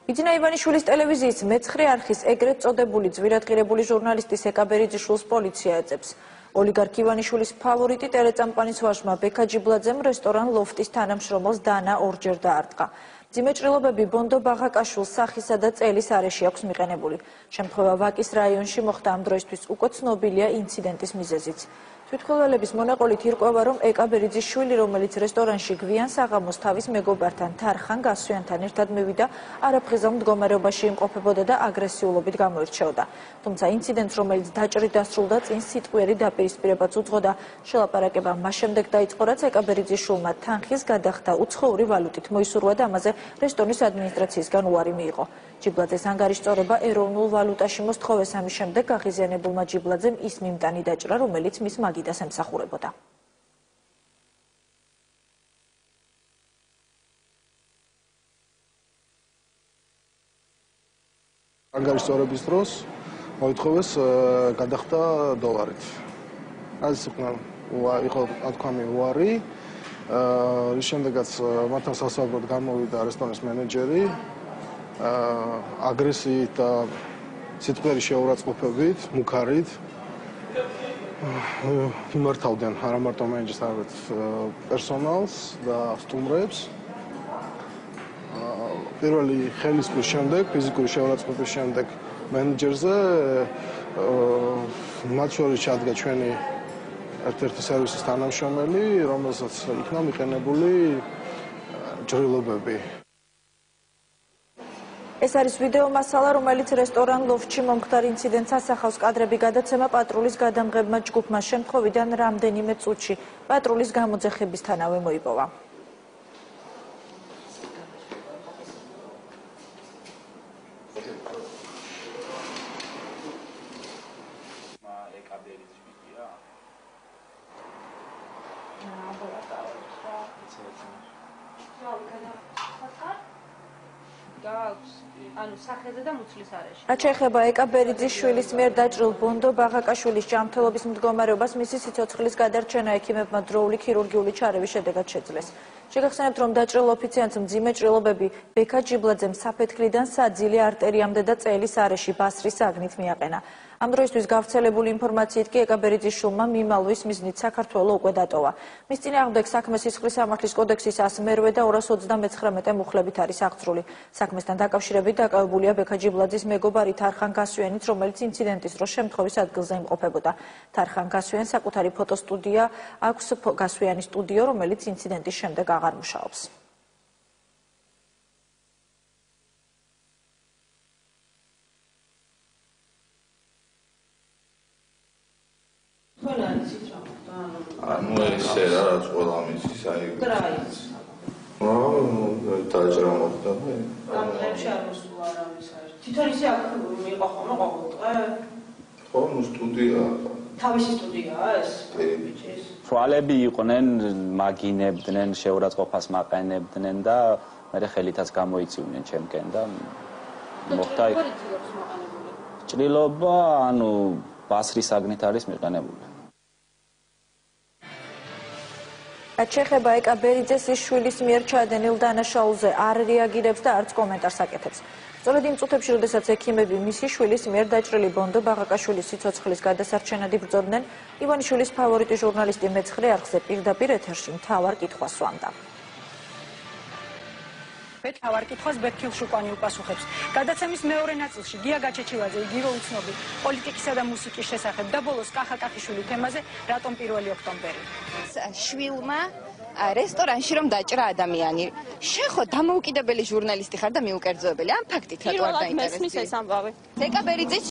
იძინა ივანიშვილის ტელევიზიის მეცხრე არხის ეგრეთ წოდებული ძვირადღირებული ჟურნალისტის ეკა ბერიძიშვილს პოლიცია ეძებს. ოლიგარქ ივანიშვილის ფავორიტი ტერეწამპანის ვაჟმა ბექა ჯიბლაძემ რესტორან ლოფტის თანამშრომელს დანა ორჯერ დაარტყა. მძიმე ჭრილობები ბონდო ბაღაკაშვილს სახისა და წელის არეში აქვს მიყენებული. შემთხვევა ვაკის რაიონში მოხდა ამ დროისთვის უკვე ცნობილია ინციდენტის მიზეზიც. თვითმხილველების მონაყოლით ირკვევა, რომ ეკა ბერიძიშვილი, რომელიც რესტორანში გვიან საღამოს თავის მეგობართან თარხან გასვიანთან ერთად მივიდა, არაფხიზელ მდგომარეობაში იმყოფებოდა და აგრესიულობით გამოირჩეოდა. თუმცა ინციდენტს, რომელიც დაჭრით დასრულდა, წინ სიტყვიერი დაპირისპირებაც უძღოდა. შელაპარაკება მას შემდეგ დაიწყო, რაც ეკა ბერიძიშვილმა თანხის გადახდა უცხოური ვალუტით მოისურვა და ამაზე რესტორნის ადმინისტრაციისგან უარი მიიღო. ჯიბლაძეს ანგარიშწორება ეროვნულ ვალუტაში მოსთხოვეს, ამის შემდეგ გაღიზიანებულმა ჯიბლაძემ ის მიმტანი დაჭრა, რომელიც მის მაგიდას ემსახურებოდა. ანგარიშწორების დროს მოითხოვეს გადახდა დოლარით. ეს იყო თქვამი უარი. ის შემდეგაც მათთან სასაუბროდ გამოვიდა რესტორნის მენეჯერი. აგრესიით და სიტყვიერი შეურაცხყოფებით, მუქარით იმართავდნენ არა მარტო მენეჯერს, არამედ პერსონალს და სტუმრებს. პირველი ხელისყრის შემდეგ, ფიზიკური შეურაცხყოფის შემდეგ მენეჯერზე მათ შორის ჩადგა ჩვენი ერთ-ერთი სერვისის თანამშრომელი, რომელსაც იქნა მიყენებული ჭრილობები. ეს არის ვიდეო მასალა, რომელიც რესტორან ლოფტში მომხდარ ინციდენტს ასახავს. კადრები გადაცემა პატრულის გადამღებმა ჯგუფმა შემთხვევიდან რამდენიმე წუთში პატრულის გამოძახებისთანავე მოიპოვა. რაც შეეხება ეკა ბერიძიშვილის მიერ დაჭრილ ბონდო ბაღაკაშვილის ჯანმრთელობის მდგომარეობას, მისი სიცოცხლის გადარჩენა ექიმებმა დროული ქირურგიული ჩარევის შედეგად შეძლეს. შეგახსენებთ, რომ დაჭრილ ოფიციანტს მძიმე ჭრილობები ბექა ჯიბლაძემ საფეთქლიდან საძილე არტერიამდე და წელის არეში ბასრის საგნით მიაყენა. ამ დროისთვის გავრცელებული ინფორმაციით კი ეკა ბერიძიშვილმა მიმალვის მიზნით საქართველო უკვე დატოვა. მის წინააღმდეგ საქმე სისხლის სამართლის კოდექსის 108 და 239 მუხლებით არის აღძრული. საქმესთან დაკავშირებით დაკავებულია ბექა ჯიბლაძის მეგობარი თარხან გასვიანიც, რომელიც ინციდენტის დროს შემთხვევის ადგილზე იმყოფებოდა. თარხან გასვიანს საკუთარი ფოტოსტუდია აქვს, გასვიანის სტუდიო, რომელიც ინციდენტის შემდეგ აღარ მუშაობს. ანუ ესე რა რაც ყველა მისის აი დაჭრა მოხდა და ამ დღეებში არ მოსულა არავის არის. თვითონ ისე აქ მიიყვა ხოლმე ყოველდღე? ხო, ნუ სტუდია. თავისი სტუდიაა ეს? ბიჭის. თვალები იყვნენ, მაგინებდნენ, შეურაცხყოფას მაყენებდნენ და მე ხელითაც გამოიწვიდნენ ჩემკენ და მოხდა ჭრილობა, ანუ ბასრის საგნით არის მიყენებული. რაც შეეხება ეკა ბერიძეს, ის შვილის მიერ ჩადენილ დანაშაულზე არ რეაგირებს და არც კომენტარს აკეთებს. სწორედ იმ წუთებში, როდესაც ექიმები მისი შვილის მიერ დაჭრილი ბონდო ბაღაკაშვილის სიცოცხლის გადასარჩენად იბრძოდნენ, ივანიშვილის ფავორიტი ჟურნალისტი მეცხრე არხზე პირდაპირ ეთერში მთავარ კითხვას სვამდა. მთავარ კითხვას ბეთქილშუკვანი უპასუხებს. გადაცემის მეორე ნაწილში გია გაჩეჩილაძე იგივე უცნობი პოლიტიკისა და მუსიკის შესახებ და ბოლოს კახა კახიშვილი თემაზე რატომ 1 ოქტომბერი. შვილმა რესტორანში რომ დაჭრა ადამიანი. შენ ხო დამოუკიდებელი ჟურნალისტი ხარ და მიუკერძოებელი. ამ ფაქტით რატო არ დაინტერესდი? პირველად მესმის ეს ამბავი. ეკა ბერიძის